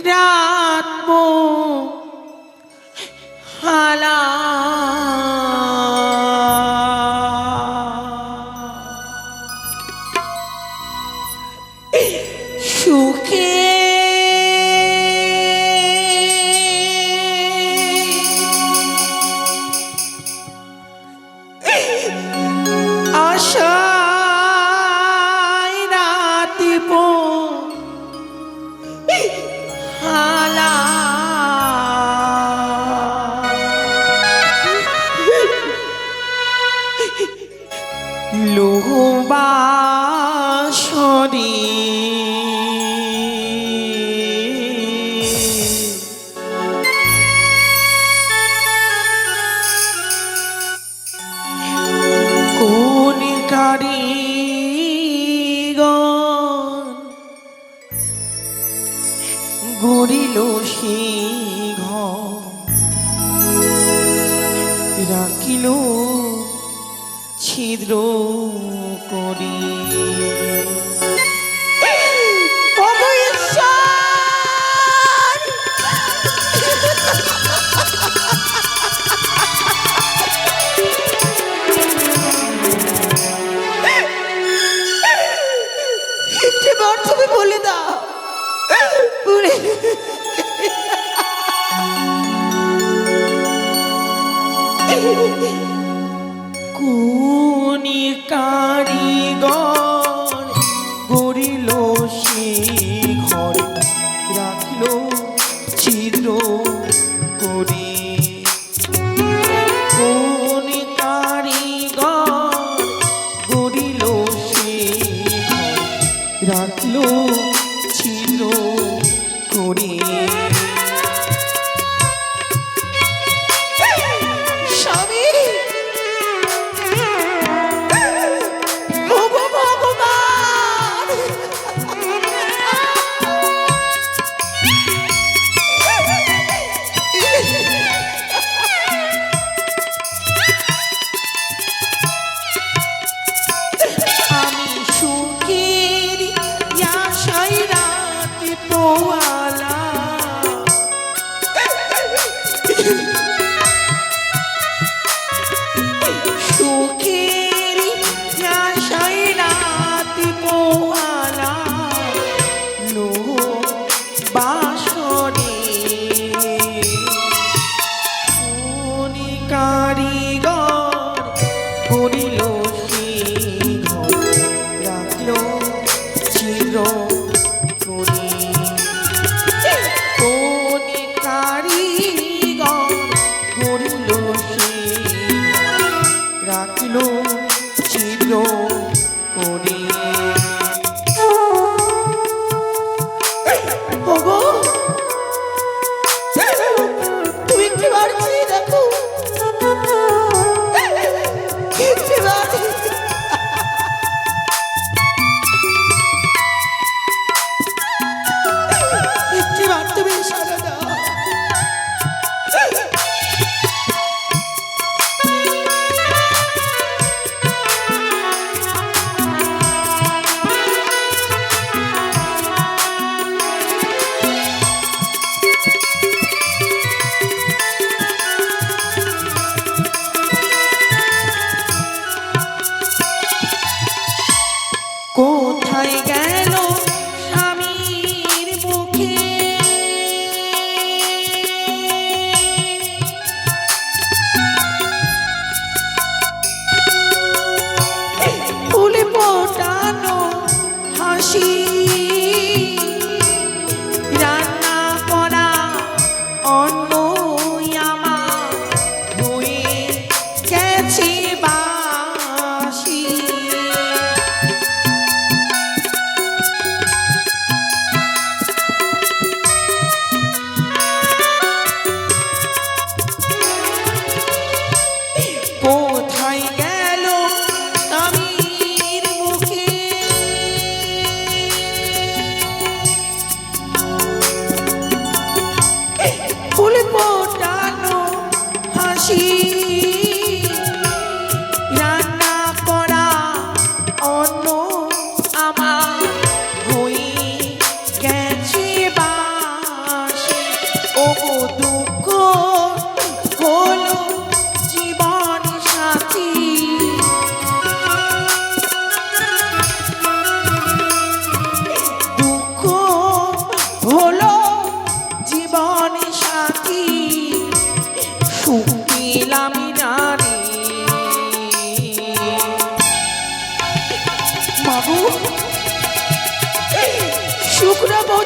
রাত হালা সুখে আশায় রাতিব হালা লোহবাসরি কোন কারিগর গড়িল সিংহ রাখিল ছিদ্র করি তুমি বলে দাও কোন কারিগর গড়িল সে ঘর রাখিল ছিদ্র করে কোন কারিগর গড়িল সে ঘর রাখিল ছিদ্র করে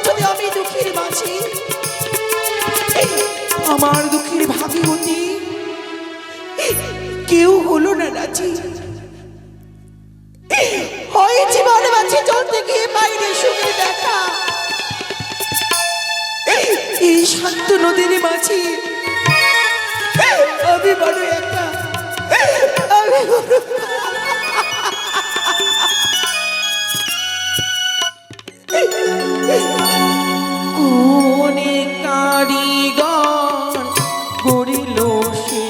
যদি আমি দুঃখের মাঝে আমার দুঃখের ভাগীরথী কেউ হলো না রাজি, হয় জীবন মাঝে চলতে গিয়ে বাইরে সুখে দেখা, এই শান্ত নদীর মাঝে আমি বড় একা, আমি কোনে কারিগর করিল সে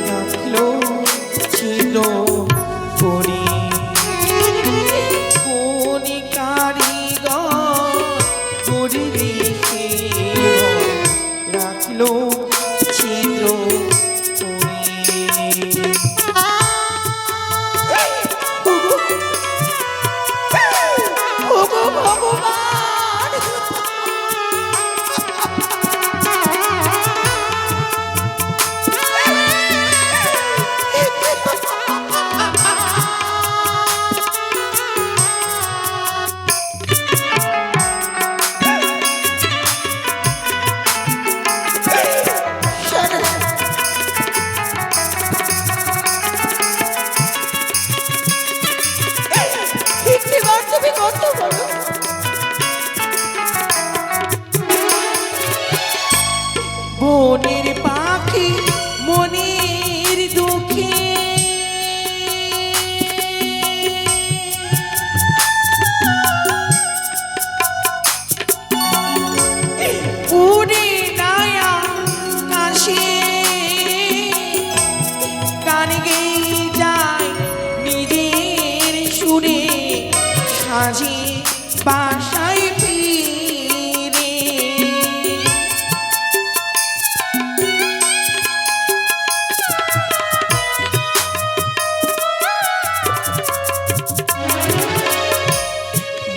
রাখিল ছিল করি, কোনে কারিগর করিলে সে রাখিল ছিল বনের পাখি মনের দুঃখে উড়ে গায়া কাশে গান গেয়ে যায় নিজের সুরে সাজে বাসায় ফিরে,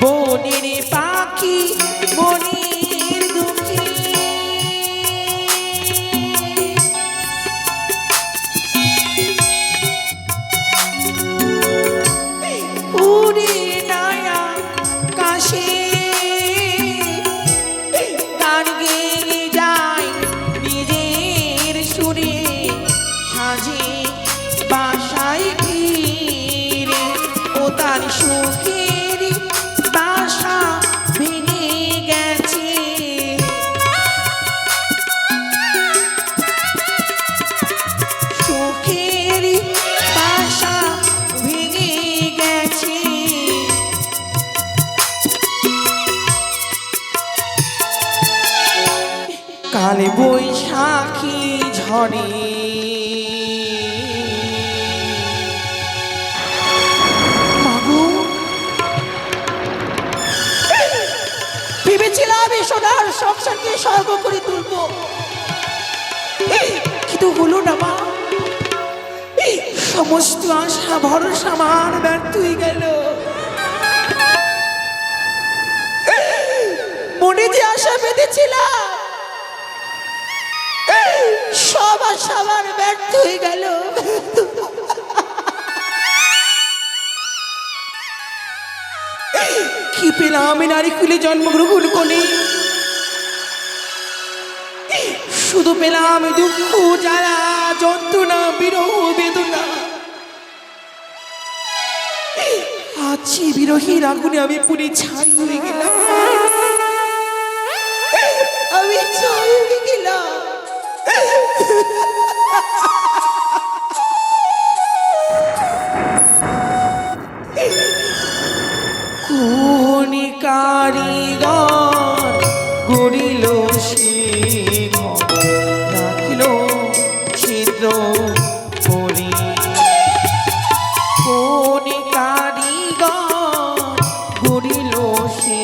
বনের পাখি মনের দুঃখে উড়ে নায়া কাশে গান গেয়ে যায় নিজের সুরে সাজে বাসায় ফিরে, ও তার সুখের বাসা ভেঙে গেছে, সুখের বাসা ভেঙে গেছে, কালে বৈশাখী ঝড়ে মাগো ভেবেছিলাম এই সোনার সংসারকে স্বর্গ করে তুলব, কিন্তু হলো না মা, সমস্ত আশা ভরসা আমার ব্যর্থ হয়ে গেল, মনে যে আশা বেঁধেছিলাম সব আশা আমার ব্যর্থ হয়ে গেল, কি পেলাম আমি নারী কুলে জন্মগ্রহণ করে, শুধু পেলাম দুঃখ জ্বালা যন্ত্রণা বিরহ বেদনা, আজ বিরহীর আগুনে আমি পুরে ছাই হয়ে গেলাম, আমি ছাই হয়ে গেলাম, কোন কারিগর গড়িল সে রাখিল ছিদ্র করি, কোন কারিগর গড়িল সে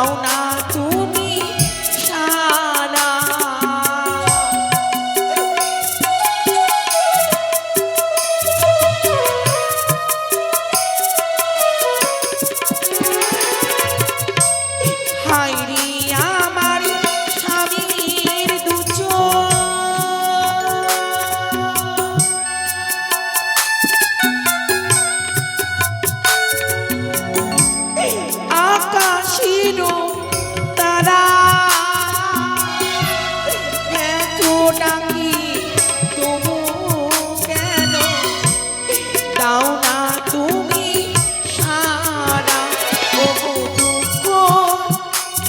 দাও না তুমি সারা। হায় রে আমার স্বামীর দু চোখ, আকাশের তারা এত ডাকি তবু কেন দাও না তুমি সারা। ওগো দুঃখ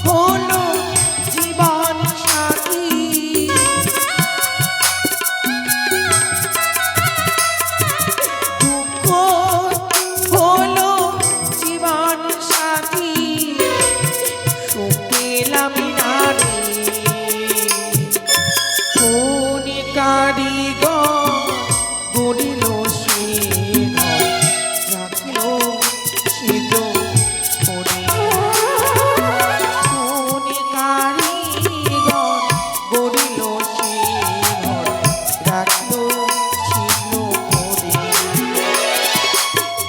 হলো জীবন সাথী, দুঃখ হলো জীবন সাথী, সুখ পেলাম না রে। কোন কারিগর গড়িল সে ঘর, রাখিল ছিদ্র করে। কোন কারিগর গড়িল সে ঘর, রাখিল ছিদ্র করে।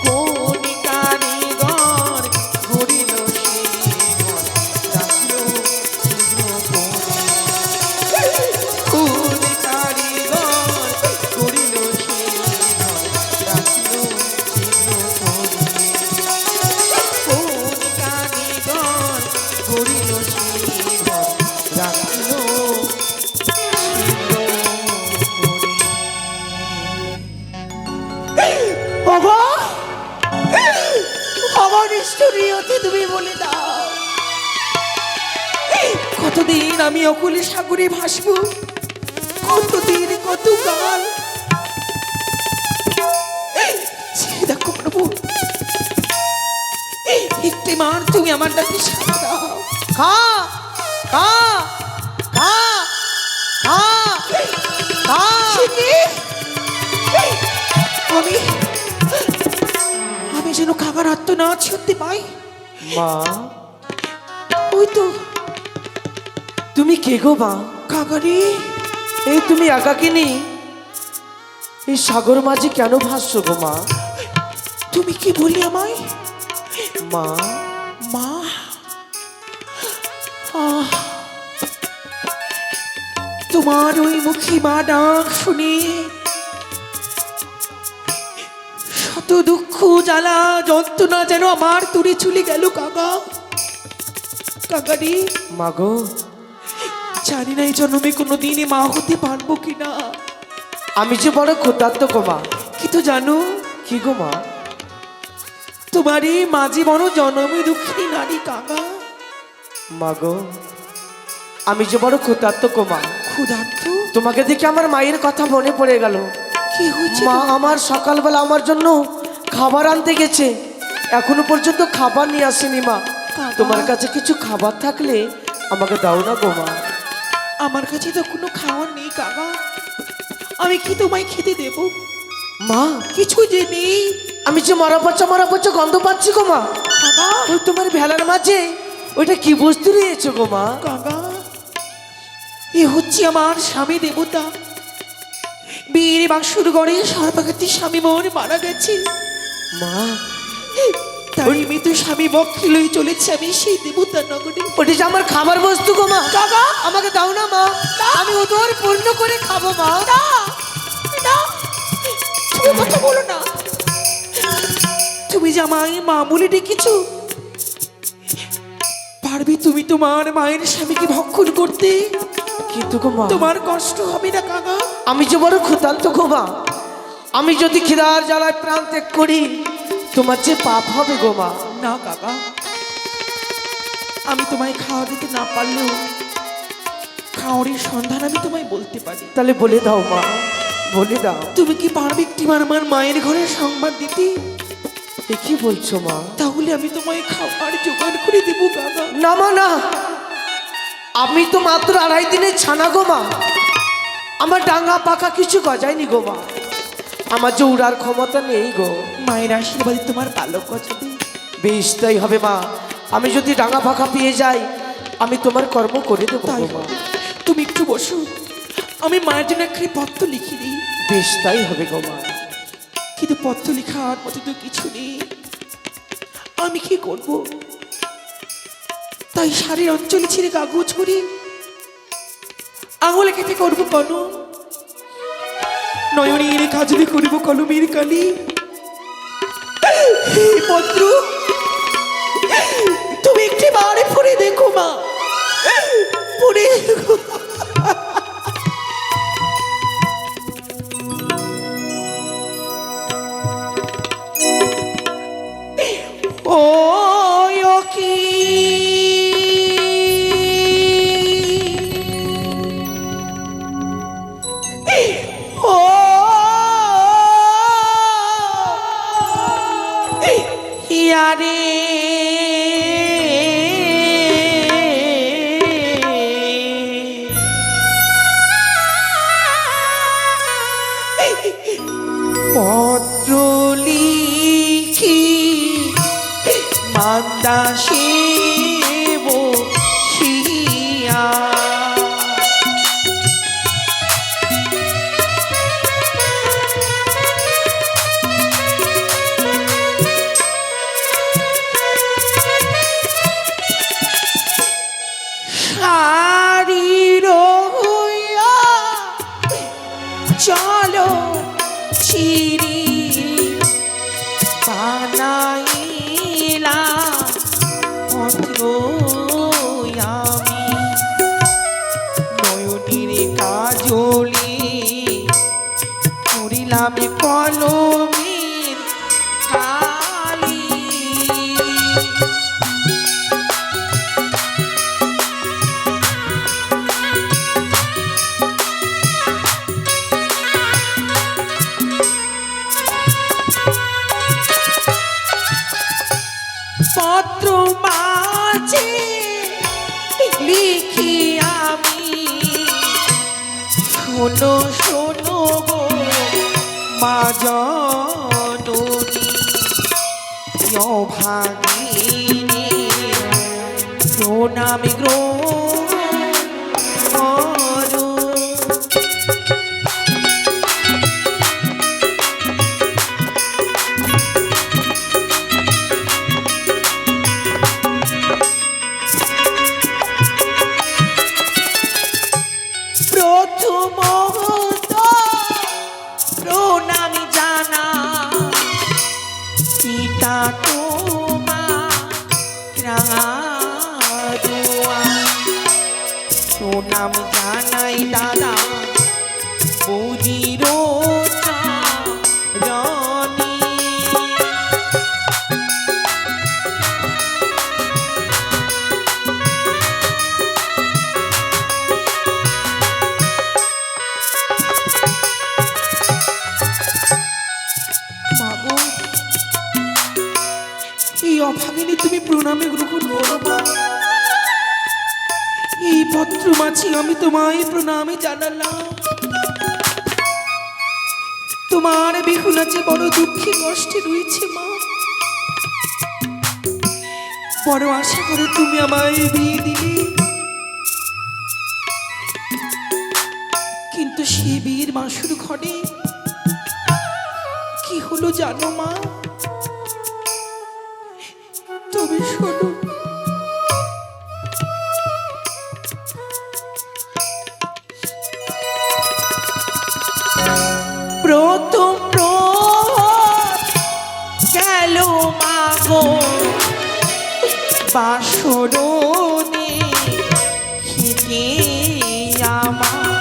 কোন কারিগর গড়িল সে ঘর, রাখিল ছিদ্র করে। কোন কারিগর গড়িল সে ঘর, রাখিল ছিদ্র করে। কোন কারিগর গড়িল সে ঘর, রাখিল ছিদ্র করে। বাবা আমার স্টোরি হতে তুমি বলে দাও। কতদিন আমি অকুলে সাগরে ভাসবো, কতদিন কত কাল। দেখো প্রভু, একটি বার তুমি আমার ডাকে সাড়া দাও। খা খা খা খা খা। সে কি? আমি আমি যেন খাবার আত্মনাদ শুনতে পাই। মা ওই তো তুমি কে গো মা? কাকারি, এই তুমি একাকিনী এই সাগর মাঝে কেন ভাসছো গো মা? তুমি কি বলি আমায়? মা মা, আহ, তোমার ওই মুখী মা ডাক শুনে শত দুঃখ জ্বালা যন্ত্রণা যেন আমার তুড়ে চলে গেল কাকা। কাকারি, মা গো জানি না এই জন্মে কোনোদিনই মা হতে পারবো কিনা, আমি যে বড় ক্ষুধার্ত গো মা। কিন্তু জানো কি গো মা? তোমারই মাঝে বড় জন্মে দুঃখিনী নারী কাকা। মা গো আমি যে বড় ক্ষুধার্ত গো মা। ক্ষুধার্ত? তোমাকে দেখে আমার মায়ের কথা মনে পড়ে গেল। কি হয়েছে? মা আমার সকালবেলা আমার জন্য খাবার আনতে গেছে, এখনো পর্যন্ত খাবার নিয়ে আসেনি মা। কাকা। তোমার কাছে কিছু খাবার থাকলে আমাকে দাও না গো মা। আমার কাছে তো কোনো খাওয়ার নেই কাকা, আমি কি তোমায় খেতে দেব? মা কিছু যে নেই আমি যে মরা পচা গন্ধ পাচ্ছি গো মা। কাকা। ওই তোমার ভেলার মাঝে ওইটা কি বস্তু নিয়েছো গো মা? কাকা, এ হচ্ছে আমার স্বামী দেবতা। বীর বাসুর গড়ে সর্বাগতি স্বামী মোর মারা গেছে, মা তাই মৃত স্বামী বক্ষে লই চলেছে আমি সেই দেবতার নগরে। ওটা যে আমার খাবার বস্তু গো মা। কাকা, আমাকে দাও না মা, আমি ওদের পূর্ণ করে খাবো মা। না, না, তুমি কথা বলো না। তুমি যে আমায় মা বলে ডেকেছো, পারবে তুমি তোমার মায়ের স্বামীকে ভক্ষণ করতে? কিন্তু গো মা তোমার কষ্ট হবে না কাকা? আমি যে বড় ক্ষুধার্ত গো মা, আমি যদি খিদার জ্বালায় প্রাণ ত্যাগ করি তোমার যে পাপ হবে গো মা। না কাকা, আমি তোমায় খাওয়া দিতে না পারলেও খাওয়ারের সন্ধান আমি তোমায় বলতে পারি। তাহলে বলে দাও মা, বলে দাও। তুমি কি পারবে একটিবার আমার মায়ের ঘরের সংবাদ দিতে? এ কি বলছো মা? তাহলে আমি তোমায় খাবার জোগাড় করে দেবো কাকা। না মা না, আমি তো মাত্র 2.5 দিনের ছানা গো মা, আমার ডাঙ্গা পাকা কিছু গজায়নি গো মা, আমার যে উড়ার ক্ষমতা নেই গো। মায়ের আশীর্বাদে তোমার বালক গজাবে। বেশ তাই হবে মা, আমি যদি ডাঙা ফাঁকা পেয়ে যাই আমি তোমার কর্ম করে দেবো তাই গো মা। তুমি একটু বসো, আমি মায়ের জন্য একটি পত্র লিখে দিই। বেশ তাই হবে গো মা। কিন্তু পত্র লেখার মতো তো কিছু নেই, আমি কি করব? তাই শাড়ির অঞ্চলে ছিঁড়ে কাগজ করে আঙুলে কেটে করবো কলম, নয়নের কাজলে করবো কলমের কালি। এই পত্র তুমি একটি বারে পড়ে দেখো মা, পড়ে দেখো। ও কি ও ইয়ারে পত্র লিখি মান্দাসে বসিয়া, শাড়ির হইয়া চলো চিরি বানাইলা পত্র আমি, নয়নের কাজলে করিলাম কলমের কালি। পত্র মাঝে লিখি আমি, শোনো শোনো গো মা জননী, ভাগিনী প্রণাম গ্রহণ করো। প্রথমত প্রণাম জানা পিতা তোমার, প্রণাম জানাই দাদা বৌদির চরণে। মাগো, এই অভাগিনী তুমি প্রণামে গ্রহণ করো মা। এই পত্র মাছি আমি তোমায় প্রণামে জানালাম। তোমার বিহুলা যে বড় দুঃখে কষ্টে রয়েছে মা, বড় আশা করে তুমি আমায় বিয়ে দিলে, কিন্তু সে বিয়ের মাসুর ঘরে কি হলো জানো মা? তবে শোনো, প্রথম গেল মাগো বাসরণে খেতে আমার,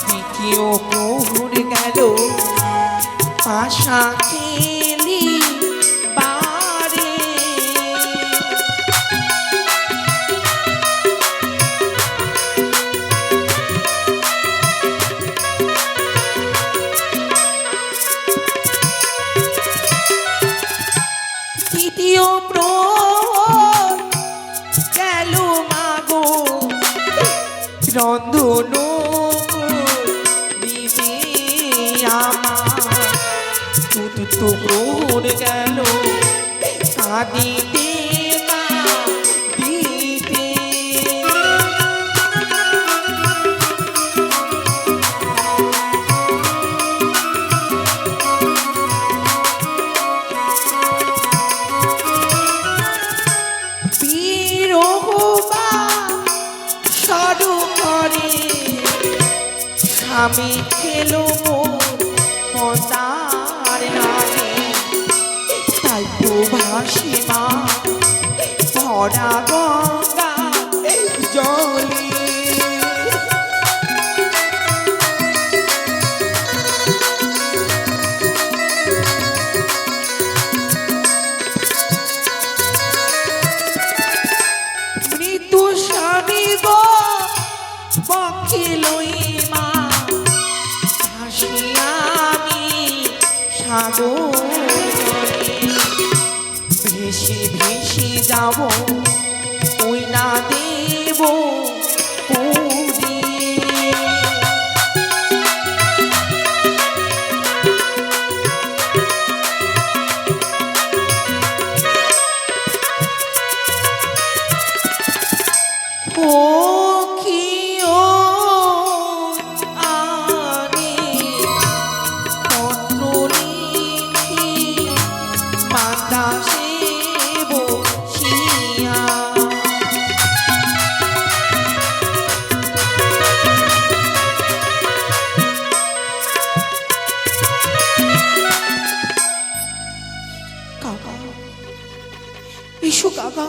দ্বিতীয় প্রহর গেল পাশা খেলি বারে। তৃতীয় প্রহর গেল মাগো রন্ধন দিবে আমার, চতুর্থ প্রহর গেল কাঁদিতে স্বামী খেলো মোর পদার নামে, তাই তো ভাসি মা ভরা গঙ্গা জলে। মৃত্যু স্বামী গো পক্ষে লই মা ভাসি আমি সাগর ভেসে ভেসে যাব ওই না দেব পুরী। এসো কাকা,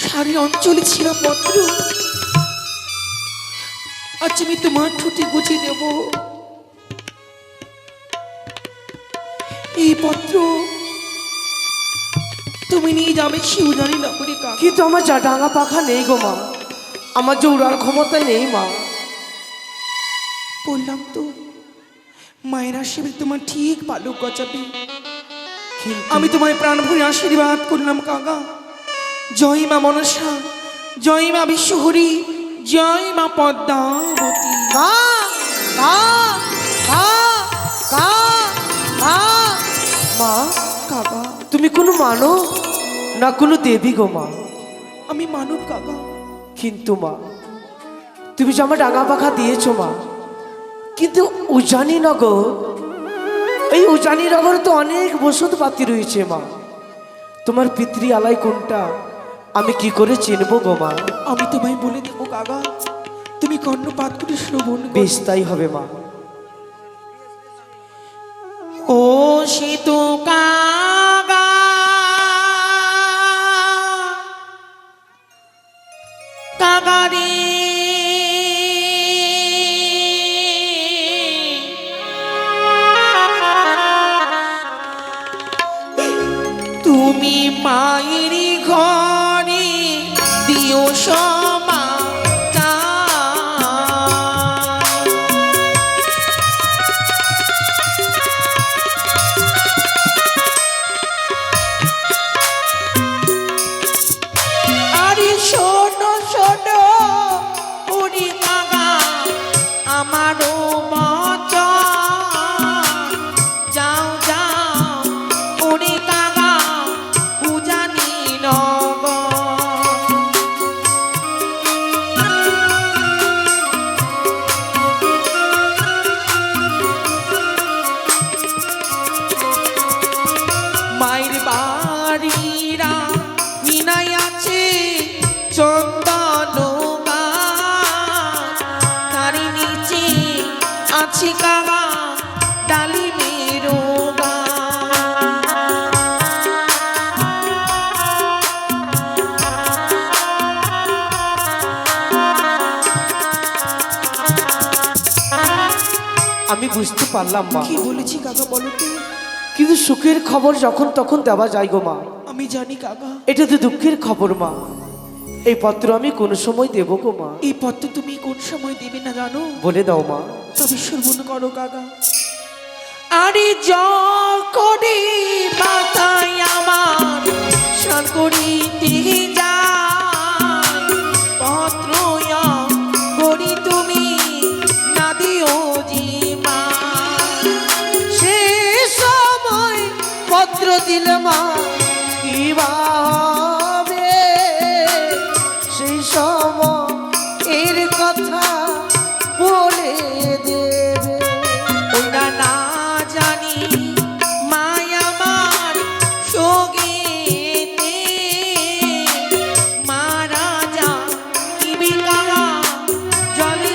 সারি অঞ্চলে ছিল পত্র, আজ আমি তোমার ঠোঁটে গুছিয়ে দেব এই পত্র। তুমি নিয়ে যাবে শিউরানি নগরে কাকা। কিন্তু আমার যা ডাঙা পাখা নেই গো মা, আমার যে উড়ার ক্ষমতা নেই মা। বললাম তো মায়ের আশীর্বাদ তোমার ঠিক ভালো গজাবে। আমি তোমায় প্রাণ ভরে আশীর্বাদ করলাম কাকা। জয় মা মনসা, জয় মা বিশ্বহরি, জয় মা পদ্মাবতী। মা মা মা মা মা মা, কাকা তুমি কোনো মানো না কোনো দেবী গো মা? আমি মানব কাকা। কিন্তু মা, তুমি যে আমার ডাঙা পাখা দিয়েছো মা, কিন্তু উজানি নগর, এই উজানি নগরে তো অনেক বসত পাতি রয়েছে মা। তোমার পিতৃ আলাই কোনটা আমি কি করে চিনবো গো মা? আমি তোমায় বলে দেবো কাকা, তুমি কর্ণপাত করে শ্রবণ করো। বেশ তাই হবে মা। ও সে তো কাকা কাকা রে, তুমি মায়ের ঘরে দিও আরে শোনো শোনো ওরে কাকা আমারও মত, যাও যাও ওরে কাকা উজানি নগর। মায়ের বাড়িরা মিনাই আছে চন্দন গাছ, তারি নিচে আছে কাকা ডালিমের আমি বুঝতে পারলাম মা, কি বলেছি কাকা বলো তো? কিন্তু সুখের খবর যখন তখন দেওয়া যায় গো মা। আমি জানি কাকা, এটা তো দুঃখের খবর মা। এই পত্র আমি কোন সময় দেব গো মা? এই পত্র তুমি কোন সময় দেবে না জানো? বলে দাও মা। তবে শ্রবণ করো কাকা। আরে যখনই মাথায় আমার স্নান করিতে যায়, পত্র করি তুমি না দিও জিমা। সে সময় পত্র দিলে মা কি বা হবে? সেই সময় এর কথা বলে দেবে। ওরা না জানি মায়া আমার সঙ্গেতে মারা যা দিবি কাকা জলে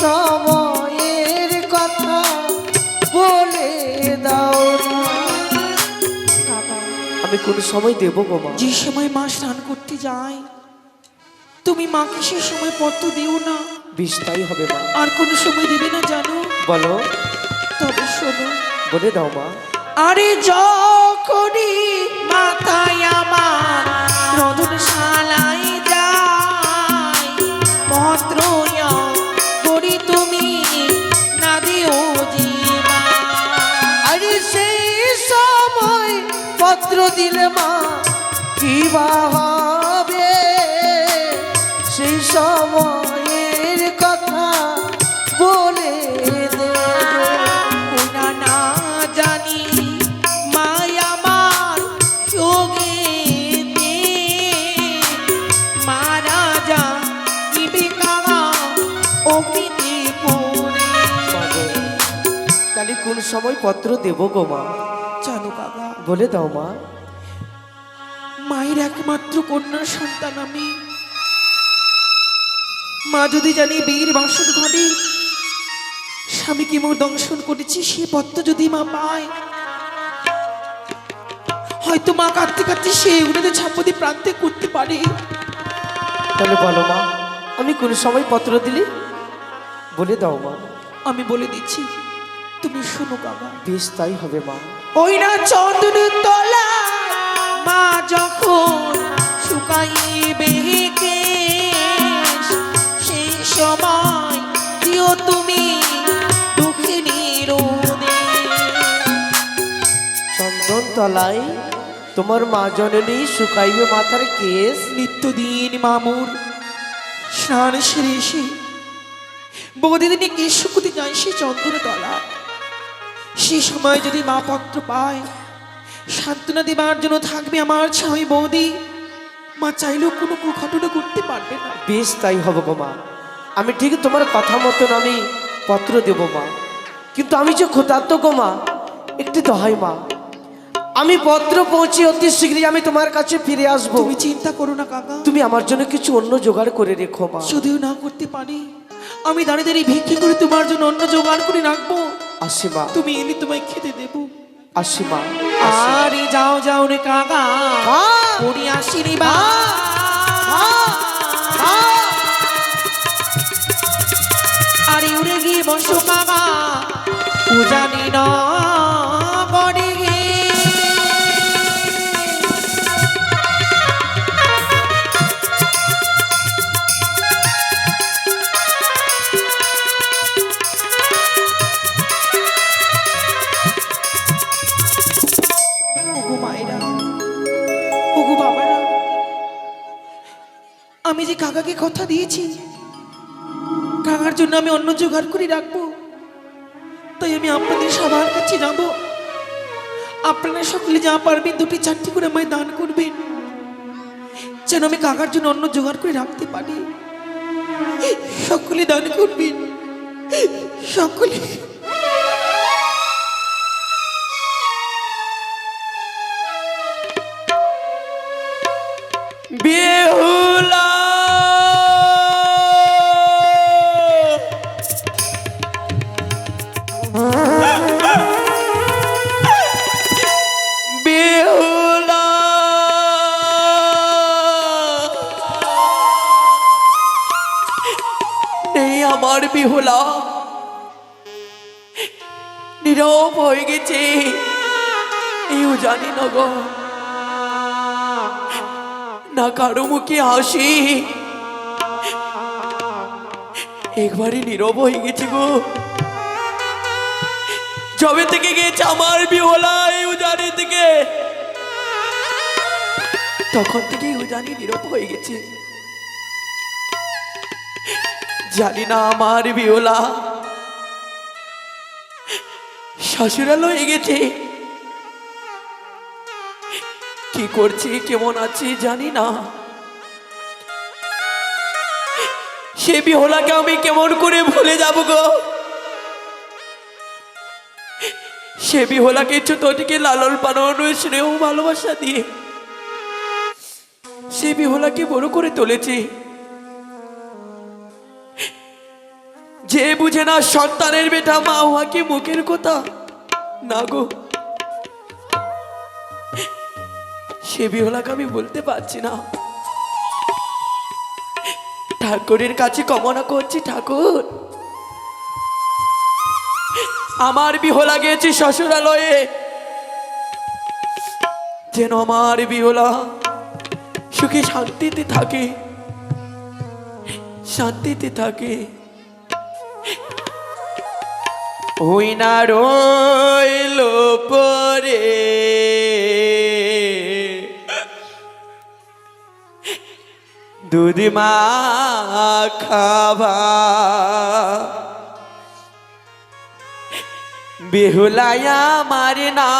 সময়ের কথা বলে দাও না। কাকা, আমি কোন সময় দেব গো মা? যে সময় মা স্নান করতে যায় তুমি মাকে সে সময় পত্র দিও না। বেশ তাই হবে মা। আর কোনো সময় দিবে না জানো? বলো। তবে শোনো, বলে দাও মা। আরে যখনই মাথায় আমার রদন শালাই যায় পত্র করি তুমি না দিও জীবা। আরে সেই সময় পত্র দিলে মা কি বা হবে? সেই সময়ের কথা বলে দেবে। ওনা না জানি মায় আমার যোগে মারা যা নিবে কারা অগ্নিতে পড়ে। তাহলে কোন সময় পত্র দেব গো মা? জানো কাকা, বলে দাও মা। মায়ের একমাত্র কন্যা সন্তান আমি। মা যদি জানি বীর বাসন ঘটে স্বামীকে মোর দংশন করেছি, সে পত্র যদি মা পায় হয়তো মা কাঁদতে কাঁদতে সে উড়েতে ছাপতি প্রান্তে করতে পারে। তাহলে বলো মা, আমি কোন সময় পত্র দিলি? বলে দাও মা। আমি বলে দিচ্ছি, তুমি শোনো কাকা। বেশ তাই হবে মা। ওই না চন্দন তলা মা যখন শুকাইবে কেশ, সেই সময় দিও তুমি দুঃখিনী রোদে। চন্দন তলায় তোমার মা জননী শুকাইবে মাথার কেশ। নিত্যদিন মামুর স্নান সেরে এসে বৌদিদিনী কেশ শুকুতে যায় সে চন্দন তলা। সে সময় যদি মা পত্র পায় সান্ত্বনা দেবার জন্য থাকবে আমার ছয় বৌদি, মা চাইলেও কোনো ঘটনা করতে পারবে না। বেশ তাই হবে গো মা। আমি ঠিক তোমার কথা মতন আমি পত্র দেব মা। কিন্তু আমি যে ক্ষুধার্ত গো মা, একটু দহাই মা, আমি পত্র পৌঁছে অতি শীঘ্রই আমি তোমার কাছে ফিরে আসবো। তুমি চিন্তা করো না কাকা, তুমি আমার জন্য কিছু অন্য জোগাড় করে রেখো মা। যদিও না করতে পারি আমি দাঁড়িয়ে দাঁড়িয়ে ভিক্ষি করে তোমার জন্য অন্য জোগাড় করে রাখবো। আসি মা। তুমি এনে তোমায় খেতে দেবো। আসি মা। আরে যাও যাও রে কাকা, করি আসিনি বা। আরে উড়ে গিয়ে বসো কাকা, উজানি না গড়ে গে। ওগো মায়েরা, ওগো বাবারা, আমি যে কাকাকে কথা দিয়েছি কাকার জন্য আমি অন্য জোগাড় করে রাখবো, তাই আমি আপনাদের সবার কাছে যাব। আপনারা সকলে যা পারবেন দুটি চারটি করে আমায় দান করবেন, যেন আমি কাকার জন্য অন্য জোগাড় করে রাখতে পারি। সকলে দান করবেন, সকলে। বেহুলা বেহুলা এই আমার বেহুলা নীরব হয়ে গেছে, এই জানি না গো, না কারো মুখে হাসি, একবারে নীরব হয়ে গেছে গো। জবে থেকে গেছে আমার বিহলা এই উজানি থেকে, তখন থেকে উজানি নীরব হয়ে গেছে। জানি না আমার বিহলা শাশুড়াল হয়ে গেছে, কি করছে কেমন আছে জানি না। সে বিহলাকে আমি কেমন করে ভুলে যাব গো। সে বিহলাকে ছোট থেকে লালন পালন স্নেহ ভালোবাসা দিয়ে সে বিহলাকে বড় করে তুলেছে। যে বুঝে না সন্তানের বেটা মা হওয়া কি মুখের কথা না গো, সে বিহলাকে আমি বলতে পারছি না। ঠাকুরের কাছে কামনা করছি, ঠাকুর আমার বিহলা গেছে শ্বশুরালয়ে, যেন আমার বিহলা সুখে শান্তিতে থাকে, শান্তিতে থাকে। ওই না রইল পরে দুধ মা খাবা, বেহুলায়া মারে না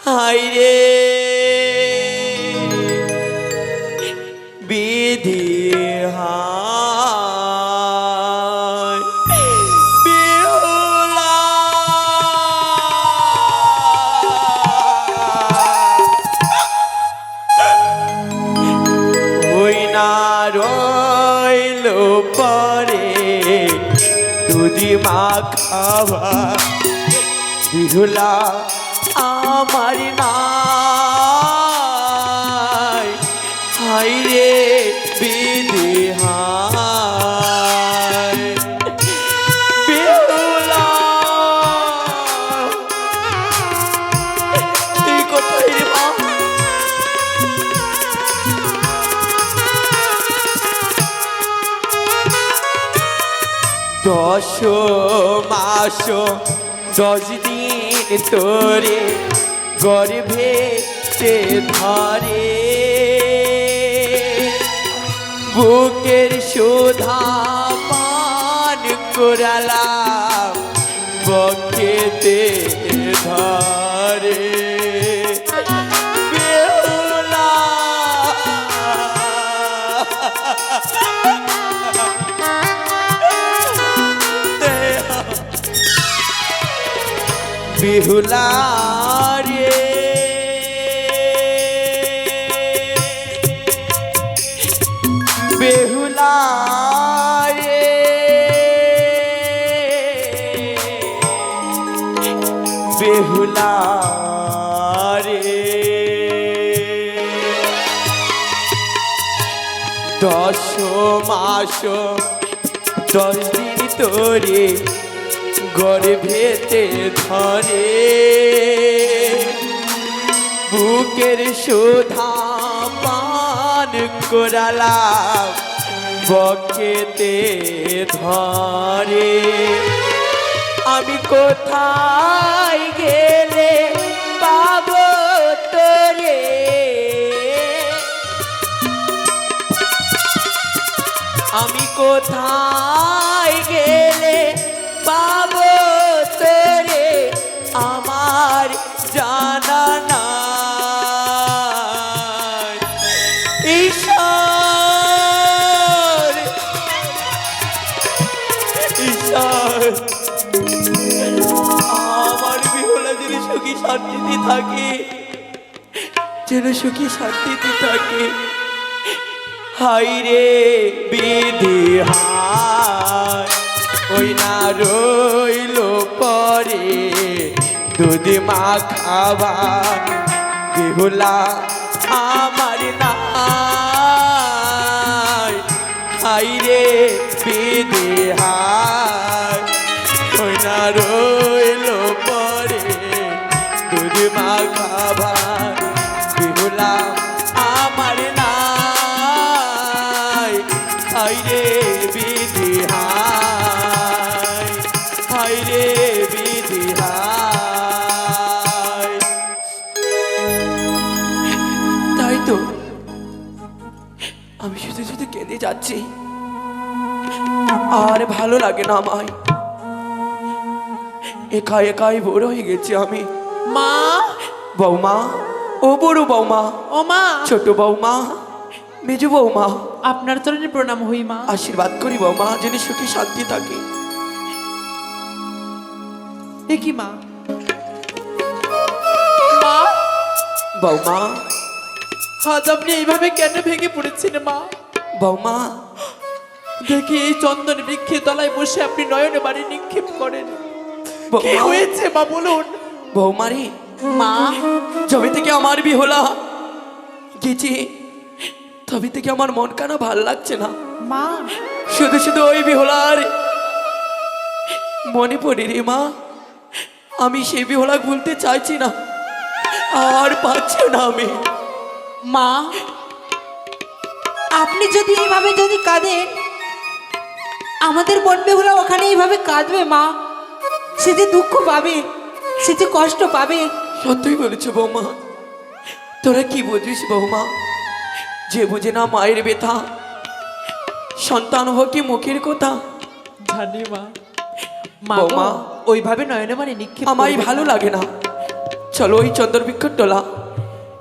হাই রে বিধি হায় বেহুলা ওই না রইল পরে দুধি মা খাওয়া, বিহুলা আমার নাই হাই রে বিধি হায় বেহুলা। এই কথাই রে মা, দশ মাস 10 দিন তোরে গর্ভেতে ধরে, বুকের শোধা পান করালাম বকেতে ধরে বেহুলা। বেহুলা রে বেহুলা রে বেহুলা রে 10 মাস 10 দিন তোরে গর্ভেতে ধরে, বুকের শোধা পান করালাম বকেতে ধরে। আমি কোথায় গেলে পাবো তোরে, আমি কোথায় গেলে পাবো তোরে, আমার জানা নাই। ঈশ্বর ঈশ্বর আমার বিহলা যেন সুখী শান্তিতে থাকে, যেন সুখী শান্তিতে থাকে। হাই রে বিধি হায় ওই না রইল পরে দুধ মা খাওয়া, বেহুলা আমার নাই হাই রে বিধি হায় ওই না রইল পরে দুধ মা খাওয়া, বেহুলা আমার নাই হাই রে বিধি হায় হাই রে বিধি হায়। তাই তো আমি শুধু শুধু কেঁদে যাচ্ছি, আর ভালো লাগে না আমায়, একা একাই বড় হয়ে গেছি আমি। মা, বৌমা, ও বড় বৌমা, ও মা, ছোট বৌমা, মেজু বৌমা, আপনার চরণে প্রণাম হই মা। আশীর্বাদ করি বৌমা যেন সুখী শান্তি থাকে। এ কি মা? মা, বৌমা আজ আপনি এইভাবে কেন ভেঙে পড়েছেন মা? বৌমা, দেখি এই চন্দন বৃক্ষের তলায় বসে আপনি নয়নে বাড়ি নিক্ষেপ করেন। কি বৌমা, হয়েছে মা বলুন? বৌমারি, মা, যবে থেকে আমার বিহলা গেছি তবে থেকে আমার মন কেন ভাল লাগছে না। মা, শুধু শুধু ওই বিহলার মনে পড়ে রে মা। আমি সেই বিহলা ভুলতে চাইছি না, আর পাচ্ছি না আমি। মা, আপনি যদি এইভাবে যদি কাঁদেন, আমাদের বোন বেহুলা ওখানে এইভাবে কাঁদবে মা। সে যে দুঃখ পাবে, সে যে কষ্ট পাবে। সত্যই বলেছ বৌমা, তোরা কি বুঝিস বৌমা? যে বুঝে না মায়ের ব্যথা, সন্তান হোক কি মুখের কথা। জানি মা। মা গো, বৌমা, ওইভাবে নয়নে বাড়ি নিক্ষেপ আমায় করবেন ভালো না। লাগে না। চলো ওই চন্দন বৃক্ষর তলা,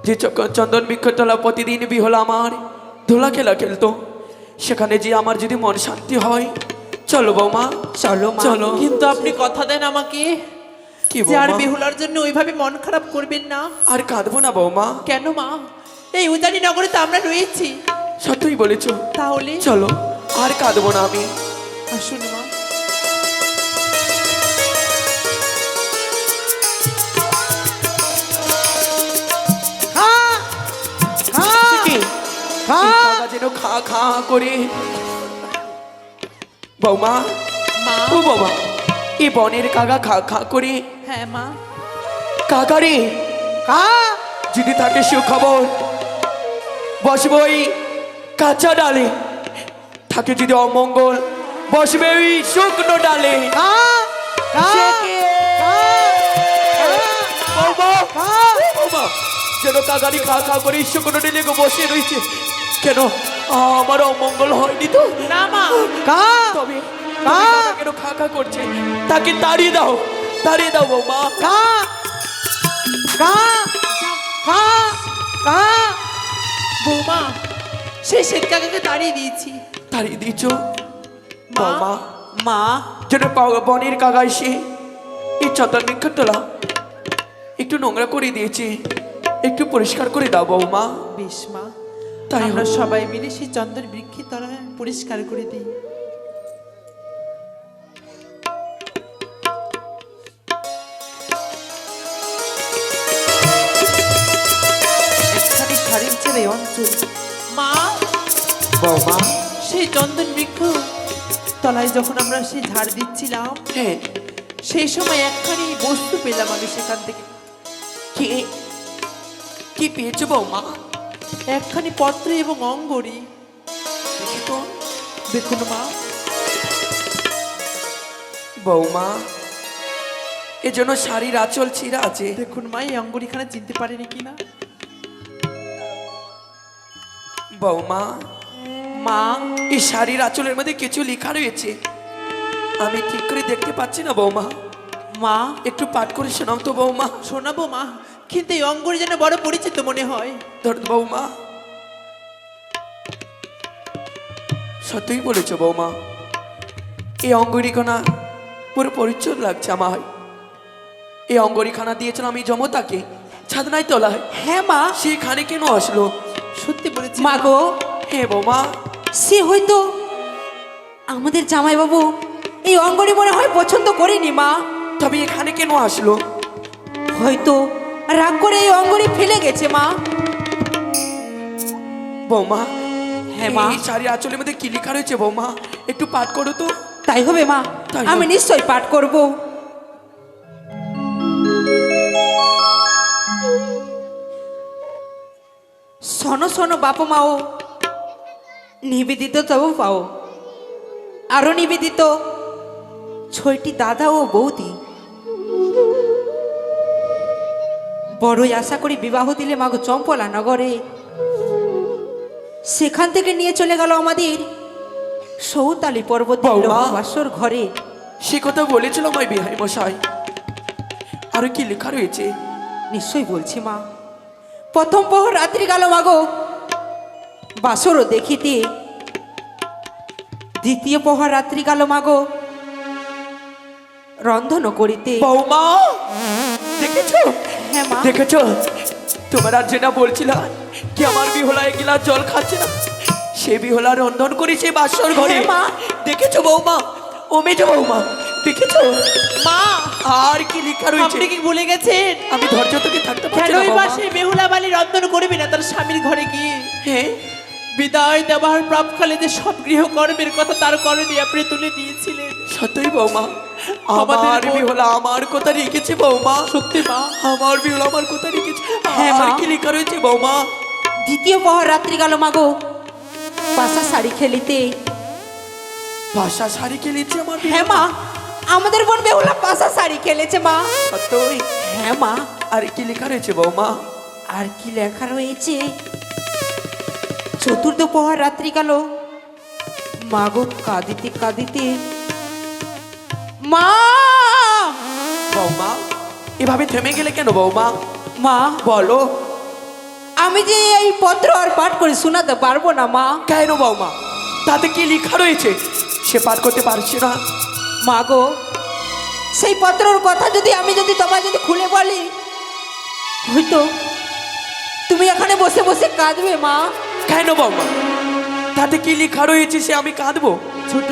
যে চন্দন বৃক্ষর তলা প্রতিদিন বিহলা আমার ধুলা খেলা খেলতো, সেখানে যে আমার যদি মন শান্তি হয়। চলো বৌমা, চলো মা। চলো। কিন্তু আপনি কথা দেন আমাকে কি যে আর বৌমা? বেহুলার জন্য ওইভাবে মন খারাপ করবেন না। আর কাঁদবো না বৌমা। কেন মা? এই উজানি নগরে তো আমরা রয়েছি। সত্যই বলেছ, তাহলে চলো আর কাঁদবো না আমি। আসুন মা। কি? এই কাকা যেন খা খা করে। বৌমা, মা, ও বৌমা, এই বনের কাকা খা খা করে। হ্যাঁ মা। কাকারে যদি থাকে সুখবর, বসবো ওই কাঁচা ডালে। থাকে যদি অমঙ্গল, বসবে ওই শুকনো ডালে। বৌমা, বৌমা, যেন কাকারি খা খা করে শুকনো ডালে বসে রয়েছে। কেন আমার অমঙ্গল হয়নি তো? না মা। তবে কেন খা খা করছে? তাকে তাড়িয়ে দাও, তাড়িয়ে দাও বৌমা। বৌমা, সেই শ্বেত কাকাকে তাড়িয়ে দিয়েছি। তাড়িয়ে দিয়েছ মা, বৌমা? মা, যেন বনের কাকা এসে এই চন্দন বৃক্ষের তলা একটু নোংরা করে দিয়েছে, একটু পরিষ্কার করে দাও বৌমা। বেশ মা, তাই আমরা হোক। সবাই মিলে সেই চন্দন বৃক্ষের তলায় পরিষ্কার করে দিই। একখানি শাড়ির ছেড়ে অঞ্চল। মা, বৌমা, সেই চন্দন বৃক্ষ তলায় যখন আমরা সেই ঝাড় দিচ্ছিলাম, হ্যাঁ, সেই সময় একখানি বস্তু পেলাম আমি সেখান থেকে। কি কি পেয়েছো বৌমা? একখানি পত্র এবং অঙ্গরি। দেখি তো। দেখুন মা। বৌমা, এজন্য শাড়ির আঁচল ছিঁড়া আছে। দেখুন মা, এই অঙ্গরিখানা চিনতে পারেনি কিনা। বৌমা, মা, এই শাড়ির আঁচলের মধ্যে কিছু লেখা রয়েছে, আমি ঠিক করে দেখতে পাচ্ছি না বৌমা। মা, একটু পাঠ করে শোনাও তো বৌমা। শোনাবো মা, কিন্তু এই অঙ্গরি যেন বড় পরিচিত মনে হয়। ধর বৌমা, সত্যই বলেছ বৌমা, এই অঙ্গরিখানা পুরো পরিচ্ছন্ন লাগছে আমার। এই অঙ্গরিখানা দিয়েছিল আমি জমতাকে ছাদনায় তোলায়। হ্যাঁ মা। সেখানে কেন আসলো? সত্যি বলেছি মা গো, হে বৌমা, সে হয়তো আমাদের জামাইবাবু এই অঙ্গনি মনে হয় পছন্দ করেনি মা। তবে এখানে কেন আসলো? হয়তো রাগ করে এই অঙ্গনি ফেলে গেছে মা। বৌমা, হ্যাঁ মা। এই শাড়ির আঁচলের মধ্যে কি লেখা রয়েছে বৌমা? একটু পাঠ করো তো। তাই হবে মা, তাই আমি হবে। নিশ্চয় পাঠ করব। শোনো শোনো বাপ মাও, নিবেদিত তবু পাও, আরো নিবেদিত ছয়টি দাদা ও বৌদি। বড়ই আশা করি বিবাহ দিলে মাগো চম্পলা নগরে। সেখান থেকে নিয়ে চলে গেল আমাদের সৌতালি পর্বতের বৌমা। বাসর ঘরে। সে কথা বলেছিল আমার বিহাই মশাই। আর কি লেখা রয়েছে? নিশ্চয়ই বলছি মা। প্রথম প্রহর রাত্রি গেল মাগো বাসরও দেখিতে। দ্বিতীয় প্রহর রাত্রি গেল মাগো রন্ধন করিতে। বৌমা, দেখেছো? হ্যাঁ মা। দেখেছো? তোমার আর যেটা বলছিলাম কি আমার বিহলা এক গিলাস জল খাচ্ছে না? সে বিহলা রন্ধন করে সে বাসর ঘরে হ্যাঁ, মা। দেখেছো বৌমা? ও মেজো বৌমা দেখেছো? মা আর কি লেখা রয়েছে? আপনি কি ভুলে গেছেন? আমি ধৈর্য থেকে থাকতে পারছি না কেনই বা বৌমা। সেই বেহুলা বালি রন্ধন করবি না তার স্বামীর ঘরে গিয়ে? হ্যাঁ, বিদায় দেওয়ার প্রাপকালে যে সব গৃহকর্মের কথা তার করণে আপনি তুলে দিয়েছিলেন। সত্যই বৌমা, আমাদের আমার বোন- বিহলা আমার কথা রেখেছে বৌমা। সত্যি মা? আমার বিহলা আমার কথা রেখেছে। হ্যাঁ, আর মা। কি লেখা রয়েছে বৌমা? দ্বিতীয় প্রহর রাত্রি গেল মাগো, পাশা শাড়ি খেলিতে। ভাষা শাড়ি খেলেছে আমার হ্যাঁ মা, আমাদের বোন বেহুলা পাশা শাড়ি খেলেছে মা। সত্যই। হ্যাঁ মা। আর কি লেখা রয়েছে বৌমা? আর কি লেখা রয়েছে? চতুর্থ প্রহর রাত্রি গেল মাগো, কাঁদিতে কাঁদিতে মা। বৌমা এভাবে থেমে গেলে কেন বৌমা? মা, বলো। আমি যে এই পত্র আর পাঠ করে শোনাতে পারবো না মা। কেন বৌমা? তাতে কি লেখা রয়েছে সে পাঠ করতে পারছে না? মাগো, সেই পত্রর কথা যদি আমি তোমায় খুলে বলি, হয়তো তুমি এখানে বসে বসে কাঁদবে মা। কেন বৌমা? তাতে কি লেখা রয়েছে সে আমি কাঁদবো? ছোট,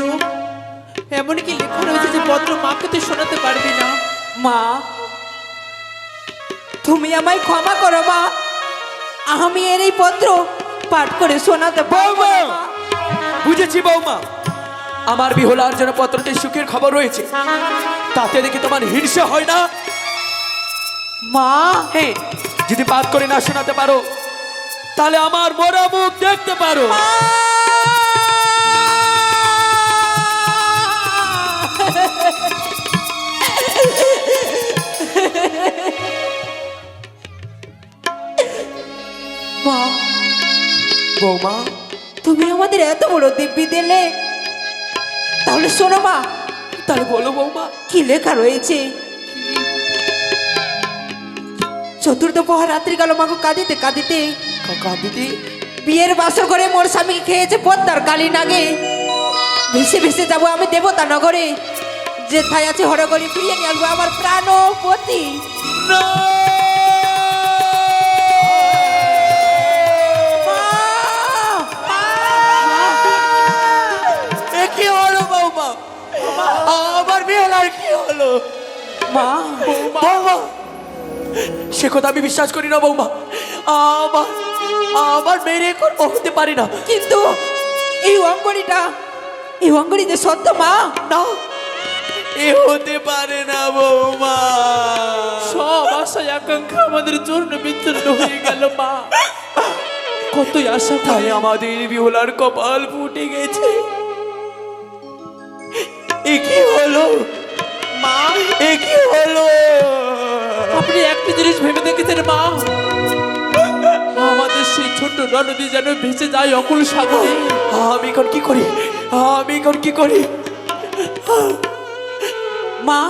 এমন কি লেখা রয়েছে যে পত্র মাকে তুই শোনাতে পারবি না? মা, তুমি আমায় ক্ষমা করো মা, আমি এর এই পত্র পাঠ করে শোনাতে পারবো না মা। বুঝেছি বৌমা, আমার বিহলার জন্য পত্রতে সুখের খবর রয়েছে, তাতে দেখে তোমার হিংসা হয় না? মা, হ্যাঁ, যদি পাঠ করে না শোনাতে পারো তাহলে আমার মরা মুখ দেখতে পারো। মা, বৌমা তুমি আমাদের এত বড় দিব্যি দিলে, তাহলে শোনো মা, তাহলে বলো বৌমা। কি লেখা রয়েছে? চতুর্থ প্রহর রাত্রি গেল মাগো, কাঁদিতে কাঁদিতে কাকা দিদি, বিয়ের বাসর করে মোর স্বামীকে খেয়েছে পদ্মার কালী নাগে। ভেসে ভেসে যাবো আমি দেবতা নগরে, যে ঠাই আছে হরগরি ফিরিয়ে নিয়ে আসবো আমার প্রাণপতি। এ কি হলো বৌমা? আমার বিহলার কি হলো? মা, বৌমা, সে কথা আমি বিশ্বাস করি না বৌমা। আমার আমার মেয়ের এখন হতে পারে না। কিন্তু এই অঙ্গড়ি যে সত্য মা। না, এ হতে পারে না বৌমা। সব আশা আকাঙ্ক্ষা আমাদের জন্য বিচ্ছিন্ন হয়ে গেল মা। কতই আশা তাই করে আমাদের বিহলার কপাল ফুটে গেছে। এ কি হলো মা। এ কি হলো? আপনি একটি জিনিস ভেবে দেখেছেন মা? আমাদের সেই ছোট্ট ননদী যেন ভেসে যায় অকুল সাগরে। আমি এখন কি করি? আমি এখন কি করি? মা,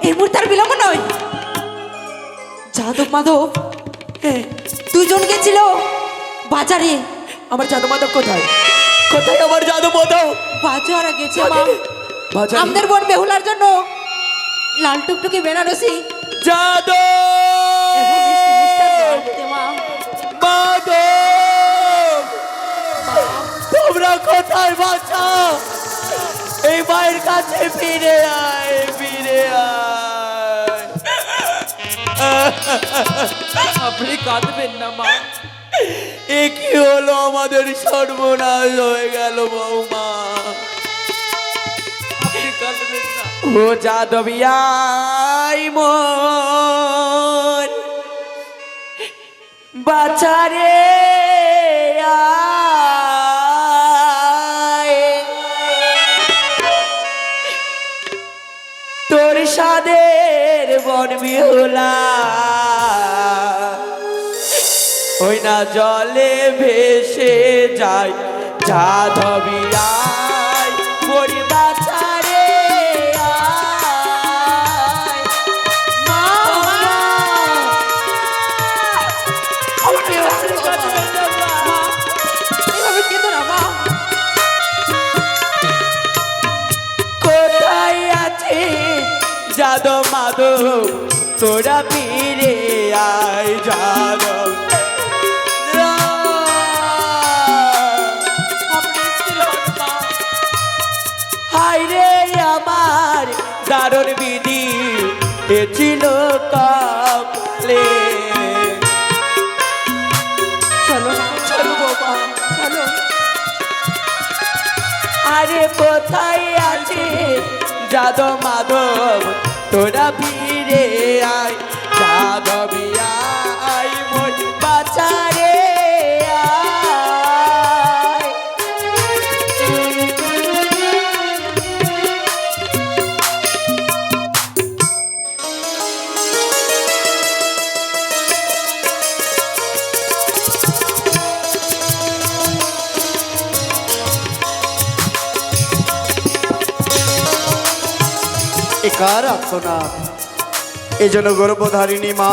এই মুহূর্তে আর বিলম্ব নয়। যাদব মাধব দুজন গেছিল বাজারে। আমার জাদু মাধব কোথায়? কোথায় আমার জাদু মাধব? বাজারে গেছে মা, বাজারে? আমাদের বোন বেহুলার জন্য লাল টুকটুকি বেনারসি জাদু এবং মিষ্টি মিষ্টান্ন আনতে মা। মাধব, তোমরা কোথায় বাঁচা? এই মায়ের কাছে ফিরে আয়, ফিরে আয়। আপনি কাঁদবেন না মা। এ কি হলো? আমাদের সর্বনাশ হয়ে গেল বৌমা। আপনি কাঁদবেন না। ও যাদবিয়াই মন বাচারে আয়, তোর সাদের বন বিহুলা ওই না জলে ভেসে যায়। যাদবিয়াই মরি বাচারে আয়। মা, এভাবে কেঁদো না মা। কোথায় আছে যাদব মাধব, তোরা ফিরে আয়। যাদব মারণ বিধি এ ছিল কপালে। চলো চলো বাবা চলো। আরে কোথায় আছে যাদব মাধব তোরা ফিরে আয়, যাদবী আয় মোর বাঁচারে আয়। একার আত্মনাথ, এই জন্য গর্ভধারিণী মা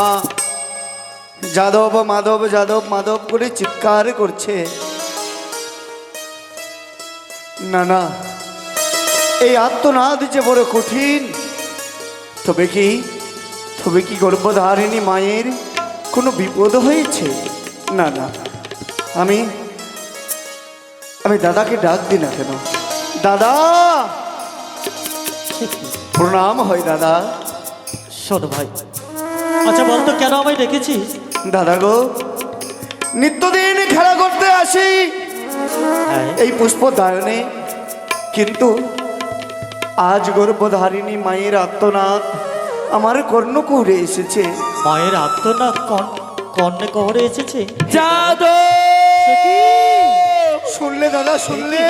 যাদব মাধব যাদব মাধব করে চিৎকার করছে। না না, এই আত্মনাদ যে বড় কঠিন। তবে কি গর্ভধারিণী মায়ের কোনো বিপদ হয়েছে? না না, আমি দাদাকে ডাক দিই না কেন? দাদা, প্রণাম হয় দাদা। শোনো ভাই, আচ্ছা বলতো কেন আমায় ডেকেছিস? দাদা গো, নিত্যদিন খেলা করতে আসি হ্যাঁ, এই পুষ্পদায়নে, কিন্তু আজ গর্ভধারিণী মায়ের আত্মনাদ আমার কর্ণকুহরে এসেছে। মায়ের আত্মনাদ কর্ণে কহরে এসেছে। যাদব শুনলে দাদা, শুনলে?